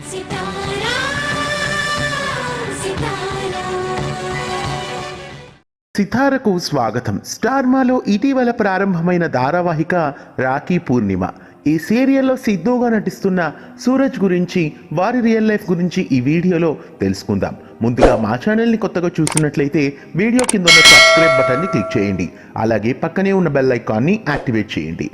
సితారా సితారా సితారకు స్వాగతం. స్టార్మాలో ఇటీవల ప్రారంభమైన ధారావాహిక రాఖీ పూర్ణిమ. ఈ సీరియల్లో సిద్ధుగా నటిస్తున్న సూరజ్ గురించి, వారి రియల్ లైఫ్ గురించి ఈ వీడియోలో తెలుసుకుందాం. ముందుగా మా ఛానల్ని కొత్తగా చూస్తున్నట్లయితే వీడియో కింద ఉన్న సబ్స్క్రైబ్ బటన్ని క్లిక్ చేయండి. అలాగే పక్కనే ఉన్న బెల్ ఐకాన్ని యాక్టివేట్ చేయండి.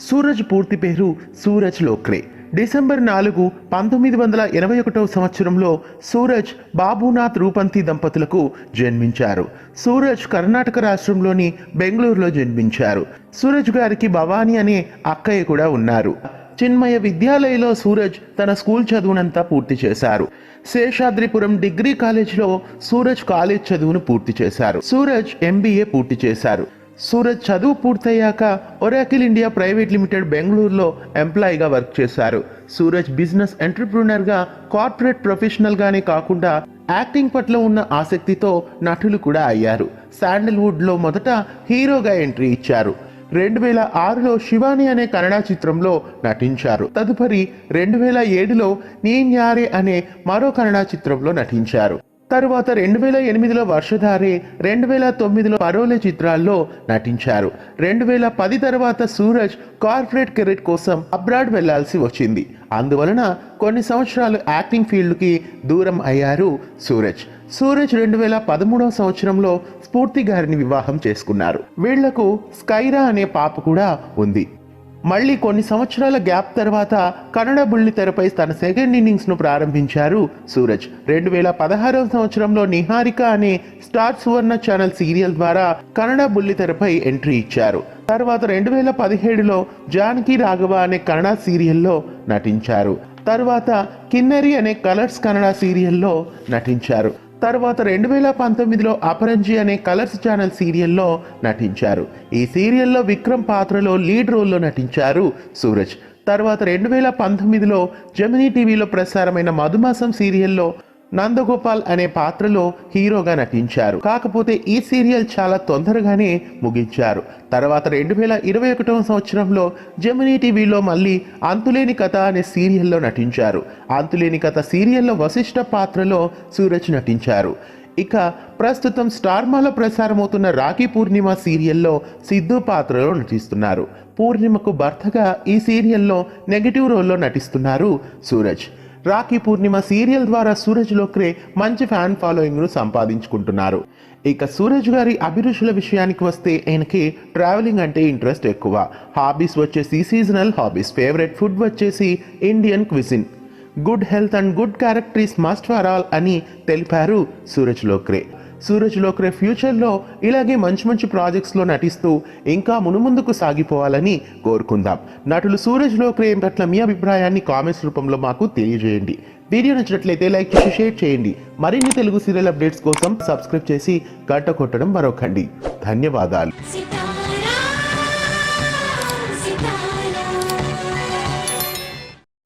సూరజ్ పూర్తి పేరు సూరజ్ లోక్రే. డిసెంబర్ 4, 1981 సంవత్సరంలో సూరజ్ బాబునాథ్ రూపంతి దంపతులకు జన్మించారు. సూరజ్ కర్ణాటక రాష్ట్రంలోని బెంగళూరులో జన్మించారు. సూరజ్ గారికి భవానీ అనే అక్కయ్య కూడా ఉన్నారు. చిన్మయ విద్యాలయలో సూరజ్ తన స్కూల్ చదువునంతా పూర్తి చేశారు. శేషాద్రిపురం డిగ్రీ కాలేజ్లో సూరజ్ కాలేజ్ చదువును పూర్తి చేశారు. సూరజ్ MBA పూర్తి చేశారు. సూరజ్ చదువు పూర్తయ్యాక ఒరాకిల్ ఇండియా ప్రైవేట్ లిమిటెడ్ బెంగళూరులో ఎంప్లాయీగా వర్క్ చేశారు. సూరజ్ బిజినెస్ ఎంటర్ప్రినర్గా, కార్పొరేట్ ప్రొఫెషనల్గానే కాకుండా యాక్టింగ్ పట్ల ఉన్న ఆసక్తితో నటులు కూడా అయ్యారు. శాండల్వుడ్లో మొదట హీరోగా ఎంట్రీ ఇచ్చారు. 2006లో శివాని అనే కన్నడ చిత్రంలో నటించారు. తదుపరి 2007లో నీన్యారే అనే మరో కన్నడ చిత్రంలో నటించారు. తరువాత 2008లో వర్షధారే, 2009లో పరోలే చిత్రాల్లో నటించారు. 2010 తర్వాత సూరజ్ కార్పొరేట్ కెరీర్ కోసం అబ్రాడ్ వెళ్లాల్సి వచ్చింది. అందువలన కొన్ని సంవత్సరాలు యాక్టింగ్ ఫీల్డ్కి దూరం అయ్యారు సూరజ్. 2013వ సంవత్సరంలో స్ఫూర్తి గారిని వివాహం చేసుకున్నారు. వీళ్లకు స్కైరా అనే పాప కూడా ఉంది. మళ్ళీ కొన్ని సంవత్సరాల గ్యాప్ తర్వాత కన్నడ బుల్లి తెరపై తన సెకండ్ ఇన్నింగ్స్ను ప్రారంభించారు సూరజ్. 2016వ సంవత్సరంలో నిహారిక అనే స్టార్ సువర్ణ ఛానల్ సీరియల్ ద్వారా కన్నడ బుల్లి తెరపై ఎంట్రీ ఇచ్చారు. తర్వాత 2017లో జానకి రాఘవ అనే కన్నడ సీరియల్లో నటించారు. తర్వాత కిన్నెరి అనే కలర్స్ కన్నడ సీరియల్లో నటించారు. తర్వాత 2019లో అపరంజి అనే కలర్స్ ఛానల్ సీరియల్లో నటించారు. ఈ సీరియల్లో విక్రమ్ పాత్రలో లీడ్ రోల్లో నటించారు సూరజ్. తర్వాత 2019లో జెమినీ టీవీలో ప్రసారమైన మధుమాసం సీరియల్లో నందగోపాల్ అనే పాత్రలో హీరోగా నటించారు. కాకపోతే ఈ సీరియల్ చాలా తొందరగానే ముగించారు. తర్వాత 2021వ సంవత్సరంలో జెమినీ టీవీలో మళ్ళీ అంతులేని కథ అనే సీరియల్లో నటించారు. అంతులేని కథ సీరియల్లో వశిష్ఠ పాత్రలో సూరజ్ నటించారు. ఇక ప్రస్తుతం స్టార్మాలో ప్రసారమవుతున్న రాఖీ పూర్ణిమ సీరియల్లో సిద్ధు పాత్రలో నటిస్తున్నారు. పూర్ణిమకు భర్తగా ఈ సీరియల్లో నెగటివ్ రోల్లో నటిస్తున్నారు సూరజ్. రాఖీ పూర్ణిమ సీరియల్ ద్వారా సూరజ్ లోక్రే మంచి ఫ్యాన్ ఫాలోయింగ్ను సంపాదించుకుంటున్నారు. ఇక సూరజ్ గారి అభిరుచుల విషయానికి వస్తే ఆయనకి ట్రావెలింగ్ అంటే ఇంట్రెస్ట్ ఎక్కువ. హాబీస్ వచ్చేసి సీజనల్ హాబీస్. ఫేవరెట్ ఫుడ్ వచ్చేసి Indian cuisine. Good health and good character is must for all అని తెలిపారు సూరజ్ లోక్రే. సూరజ్ లోక్రే ఫ్యూచర్లో ఇలాగే మంచి ప్రాజెక్ట్స్లో నటిస్తూ ఇంకా మునుముందుకు సాగిపోవాలని కోరుకుందాం. నటులు సూరజ్ లోక్రే పట్ల మీ అభిప్రాయాన్ని కామెంట్స్ రూపంలో మాకు తెలియజేయండి. వీడియో నచ్చినట్లయితే లైక్ చేసి షేర్ చేయండి. మరిన్ని తెలుగు సీరియల్ అప్డేట్స్ కోసం సబ్స్క్రైబ్ చేసి గంట కొట్టడం మరొకండి. ధన్యవాదాలు.